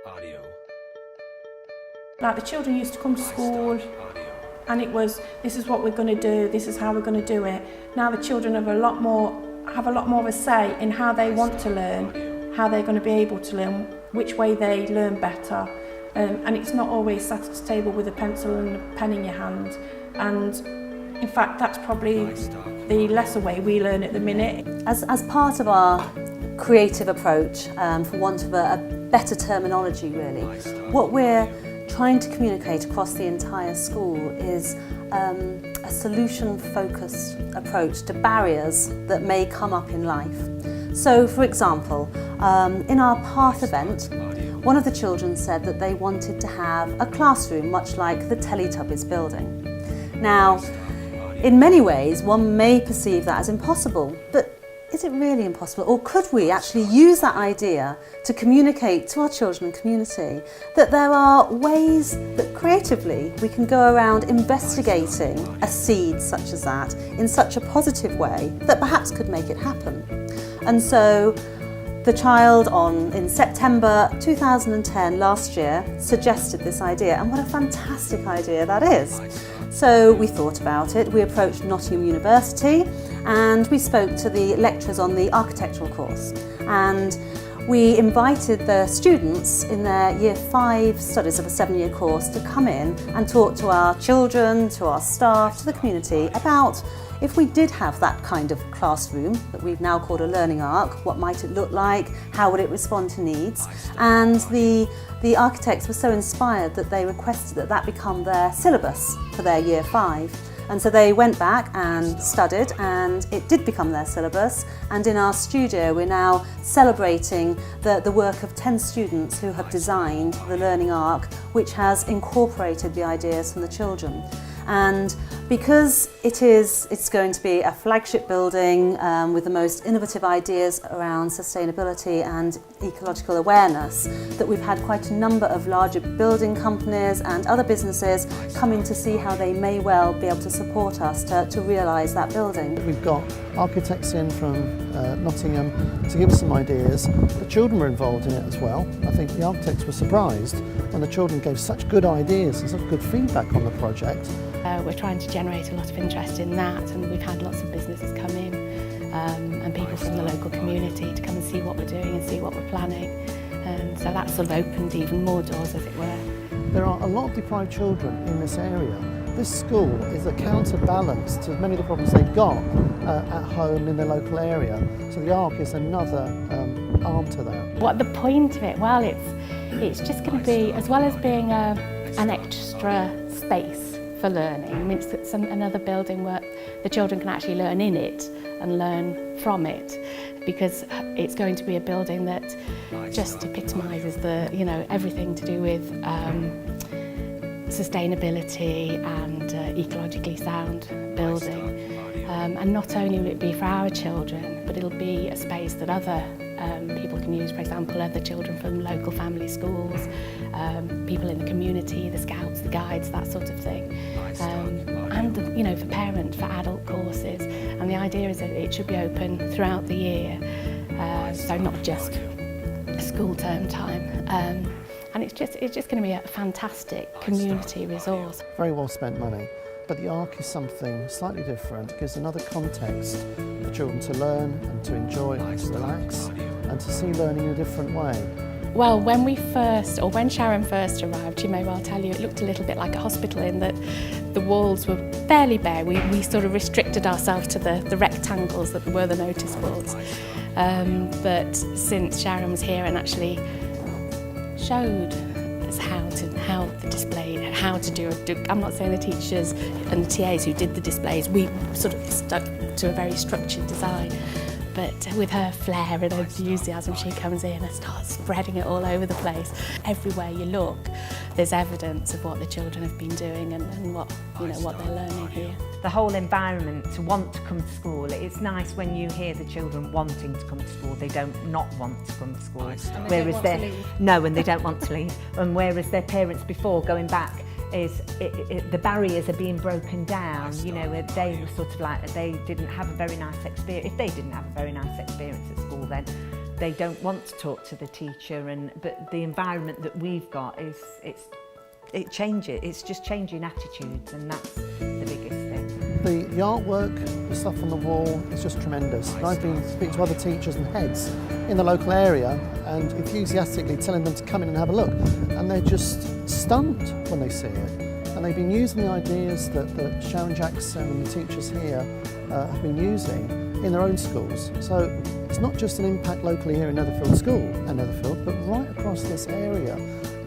Audio. Like the children used to come to school and it was, this is what we're going to do, this is how we're going to do it. Now the children have a lot more of a say in how they want to learn, how they're going to be able to learn, which way they learn better. And it's not always sat at a table with a pencil and a pen in your hand. And in fact, that's probably the lesser way we learn at the minute. As part of our creative approach, for want of a better terminology really, what we're trying to communicate across the entire school is a solution-focused approach to barriers that may come up in life. So, for example, in our Path event, one of the children said that they wanted to have a classroom much like the Teletubbies building. Now, in many ways, one may perceive that as impossible, but is it really impossible? Or could we actually use that idea to communicate to our children and community that there are ways that creatively we can go around investigating a seed such as that in such a positive way that perhaps could make it happen? And so the child in September 2010 last year suggested this idea, and what a fantastic idea that is. So we thought about it, we approached Nottingham University and we spoke to the lecturers on the architectural course, and we invited the students in their Year 5 studies of a 7-year course to come in and talk to our children, to our staff, to the community about if we did have that kind of classroom that we've now called a learning arc, what might it look like, how would it respond to needs? And the architects were so inspired that they requested that that become their syllabus for their Year 5. And so they went back and studied, and it did become their syllabus. And in our studio, we're now celebrating the work of 10 students who have designed the learning arc, which has incorporated the ideas from the children. And because it's going to be a flagship building with the most innovative ideas around sustainability and ecological awareness, that we've had quite a number of larger building companies and other businesses come in to see how they may well be able to support us to realise that building. We've got architects in from Nottingham to give us some ideas. The children were involved in it as well. I think the architects were surprised when the children gave such good ideas and such good feedback on the project. We're trying to generate a lot of interest in that, and we've had lots of businesses come in and people from the local community to come and see what we're doing and see what we're planning, and so that's sort of opened even more doors, as it were. There are a lot of deprived children in this area. This school is a counterbalance to many of the problems they've got at home in their local area, so the Arc is another arm to that. What the point of it? Well, it's just going to be, as well as being an extra space for learning. I mean, it's another building where the children can actually learn in it and learn from it, because it's going to be a building that just epitomises everything to do with sustainability and ecologically sound building. And not only will it be for our children, but it'll be a space that other people can use, for example, other children from local family schools, people in the community, the scouts, the guides, that sort of thing. And for parents, for adult courses. And the idea is that it should be open throughout the year, so not just school term time. And it's just going to be a fantastic community resource. Very well spent money. But the Arc is something slightly different. It gives another context for children to learn and to enjoy and to relax and to see learning in a different way. Well, when Sharon first arrived, she may well tell you, it looked a little bit like a hospital in that the walls were fairly bare. We sort of restricted ourselves to the rectangles that were the notice boards. But since Sharon was here and actually showed us how the display, how to do it. I'm not saying the teachers and the TAs who did the displays, we sort of stuck to a very structured design. But with her flair and enthusiasm, she comes in and starts spreading it all over the place. Everywhere you look, there's evidence of what the children have been doing and what they're learning here. The whole environment to want to come to school, it's nice when you hear the children wanting to come to school. They don't not want to come to school. And they don't want to leave. No, and they don't want to leave. And whereas their parents before going back, the barriers are being broken down. They were sort of like, they didn't have a very nice experience. If they didn't have a very nice experience at school, then they don't want to talk to the teacher, but the environment that we've got it changes. It's just changing attitudes, and that's the biggest thing. The artwork, the stuff on the wall is just tremendous. And I've been speaking to other teachers and heads in the local area and enthusiastically telling them to come in and have a look, and they're just stunned when they see it. And they've been using the ideas that Sharon Jackson and the teachers here have been using in their own schools. So it's not just an impact locally here in Netherfield School and Netherfield, but right across this area.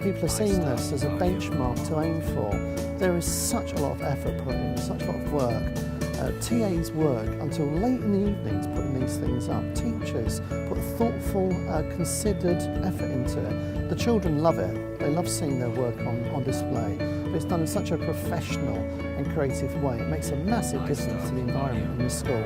People are seeing this as a benchmark to aim for. There is such a lot of effort put in, such a lot of work. TAs work until late in the evenings putting these things up. Teachers put thoughtful, considered effort into it. The children love it. They love seeing their work on display. But it's done in such a professional and creative way. It makes a massive difference to the environment in the school.